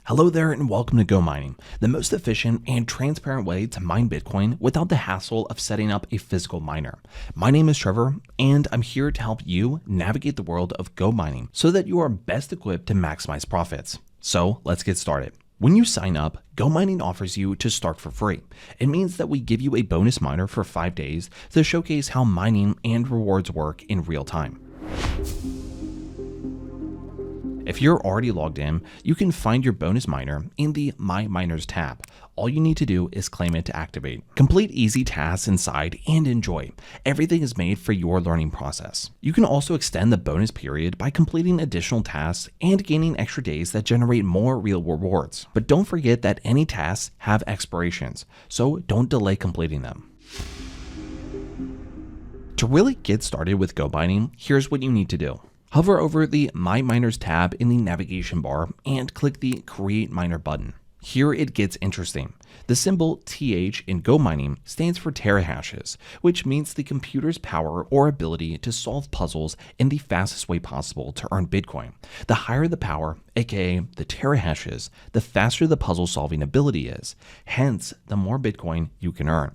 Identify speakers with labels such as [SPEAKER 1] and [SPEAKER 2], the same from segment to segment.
[SPEAKER 1] Hello there and welcome to GoMining, the most efficient and transparent way to mine Bitcoin without the hassle of setting up a physical miner. My name is Trevor and I'm here to help you navigate the world of GoMining so that you are best equipped to maximize profits. So let's get started. When you sign up, GoMining offers you to start for free. It means that we give you a bonus miner for 5 days to showcase how mining and rewards work in real time. If you're already logged in, you can find your bonus miner in the My Miners tab. All you need to do is claim it to activate. Complete easy tasks inside and enjoy. Everything is made for your learning process. You can also extend the bonus period by completing additional tasks and gaining extra days that generate more real rewards. But don't forget that any tasks have expirations, so don't delay completing them. To really get started with GoMining, here's what you need to do. Hover over the My Miners tab in the navigation bar and click the Create Miner button. Here it gets interesting. The symbol TH in GoMining stands for terahashes, which means the computer's power or ability to solve puzzles in the fastest way possible to earn Bitcoin. The higher the power, aka the terahashes, the faster the puzzle solving ability is. Hence, the more Bitcoin you can earn.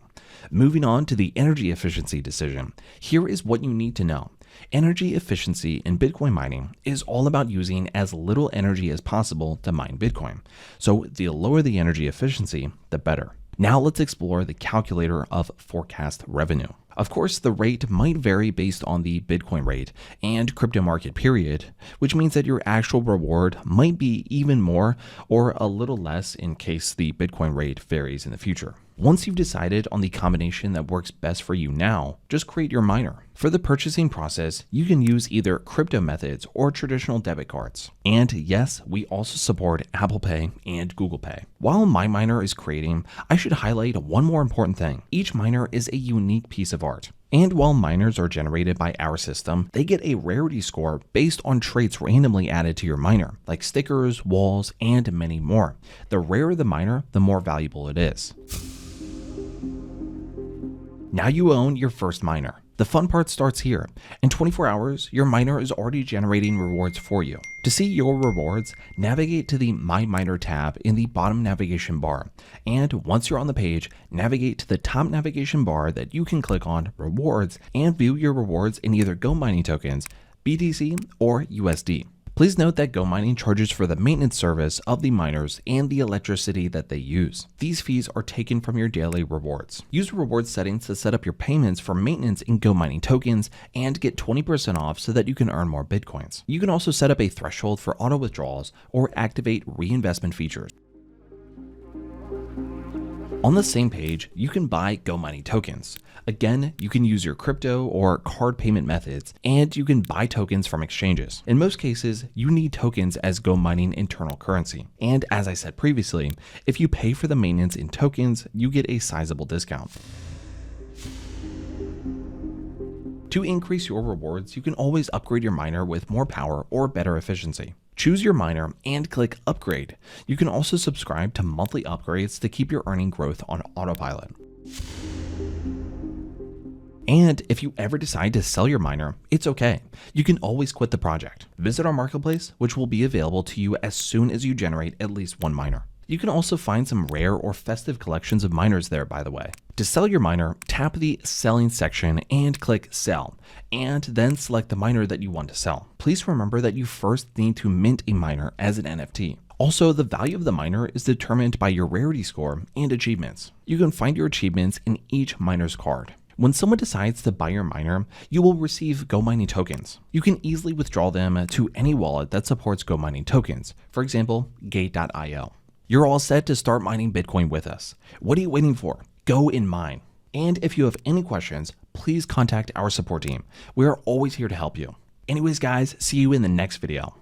[SPEAKER 1] Moving on to the energy efficiency decision, here is what you need to know. Energy efficiency in Bitcoin mining is all about using as little energy as possible to mine Bitcoin. So the lower the energy efficiency, the better. Now let's explore the calculator of forecast revenue. Of course, the rate might vary based on the Bitcoin rate and crypto market period, which means that your actual reward might be even more or a little less in case the Bitcoin rate varies in the future. Once you've decided on the combination that works best for you now, just create your miner. For the purchasing process, you can use either crypto methods or traditional debit cards. And yes, we also support Apple Pay and Google Pay. While my miner is creating, I should highlight one more important thing. Each miner is a unique piece of art. And while miners are generated by our system, they get a rarity score based on traits randomly added to your miner, like stickers, walls, and many more. The rarer the miner, the more valuable it is. Now you own your first miner. The fun part starts here. In 24 hours, your miner is already generating rewards for you. To see your rewards, navigate to the My Miner tab in the bottom navigation bar. And once you're on the page, navigate to the top navigation bar that you can click on Rewards and view your rewards in either GoMining tokens, BTC, or USD. Please note that GoMining charges for the maintenance service of the miners and the electricity that they use. These fees are taken from your daily rewards. Use reward settings to set up your payments for maintenance in GoMining tokens and get 20% off so that you can earn more Bitcoins. You can also set up a threshold for auto withdrawals or activate reinvestment features. On the same page, you can buy GoMining tokens. Again, you can use your crypto or card payment methods, and you can buy tokens from exchanges. In most cases, you need tokens as GoMining internal currency. And as I said previously, if you pay for the maintenance in tokens, you get a sizable discount. To increase your rewards, you can always upgrade your miner with more power or better efficiency. Choose your miner and click Upgrade. You can also subscribe to monthly upgrades to keep your earning growth on autopilot. And if you ever decide to sell your miner, it's okay. You can always quit the project. Visit our marketplace, which will be available to you as soon as you generate at least one miner. You can also find some rare or festive collections of miners there, by the way. To sell your miner, tap the Selling section and click Sell, and then select the miner that you want to sell. Please remember that you first need to mint a miner as an NFT. Also, the value of the miner is determined by your rarity score and achievements. You can find your achievements in each miner's card. When someone decides to buy your miner, you will receive GoMining tokens. You can easily withdraw them to any wallet that supports GoMining tokens, for example, Gate.io. You're all set to start mining Bitcoin with us. What are you waiting for? Go and mine. And if you have any questions, please contact our support team. We are always here to help you. Anyways, guys, see you in the next video.